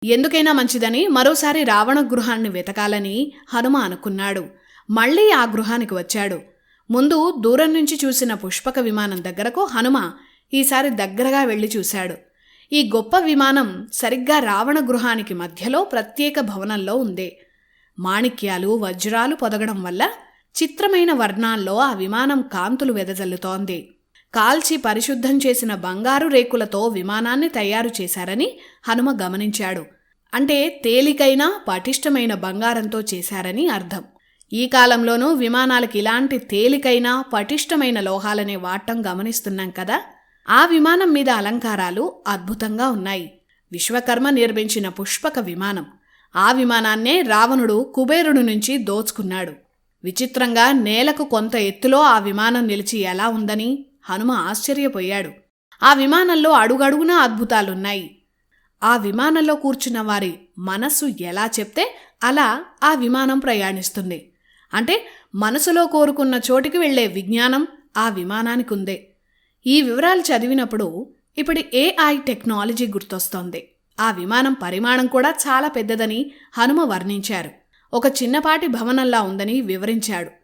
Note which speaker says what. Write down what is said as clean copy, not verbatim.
Speaker 1: ఎందుకైనా మంచిదని మరోసారి రావణ గృహాన్ని వెతకాలని హనుమ అనుకున్నాడు. మళ్లీ ఆ గృహానికి వచ్చాడు. ముందు దూరం నుంచి చూసిన పుష్పక విమానం దగ్గరకు హనుమ ఈసారి దగ్గరగా వెళ్లి చూశాడు. ఈ గొప్ప విమానం సరిగ్గా రావణ గృహానికి మధ్యలో ప్రత్యేక భవనంలో ఉంది. మాణిక్యాలు వజ్రాలు పొదగడం వల్ల చిత్రమైన వర్ణాల్లో ఆ విమానం కాంతులు వెదజల్లుతోంది. కాల్చి పరిశుద్ధం చేసిన బంగారు రేకులతో విమానాన్ని తయారు చేశారని హనుమ గమనించాడు. అంటే తేలికైన పటిష్టమైన బంగారంతో చేశారని అర్థం. ఈ కాలంలోనూ విమానాలకి ఇలాంటి తేలికైన పటిష్టమైన లోహాలనే వాడటం గమనిస్తున్నాం కదా. ఆ విమానం మీద అలంకారాలు అద్భుతంగా ఉన్నాయి. విశ్వకర్మ నిర్మించిన పుష్పక విమానం. ఆ విమానాన్నే రావణుడు కుబేరుడు నుంచి దోచుకున్నాడు. విచిత్రంగా నేలకు కొంత ఎత్తులో ఆ విమానం నిలిచి ఎలా ఉందని హనుమ ఆశ్చర్యపోయాడు. ఆ విమానంలో అడుగడుగునా అద్భుతాలున్నాయి. ఆ విమానంలో కూర్చున్న వారి మనస్సు ఎలా చెప్తే అలా ఆ విమానం ప్రయాణిస్తుంది. అంటే మనసులో కోరుకున్న చోటికి వెళ్లే విజ్ఞానం ఆ విమానానికి ఉంది. ఈ వివరాలు చదివినప్పుడు ఇప్పుడు AI టెక్నాలజీ గుర్తొస్తోంది. ఆ విమానం పరిమాణం కూడా చాలా పెద్దదని హనుమ వర్ణించారు. ఒక చిన్నపాటి భవనంలా ఉందని వివరించాడు.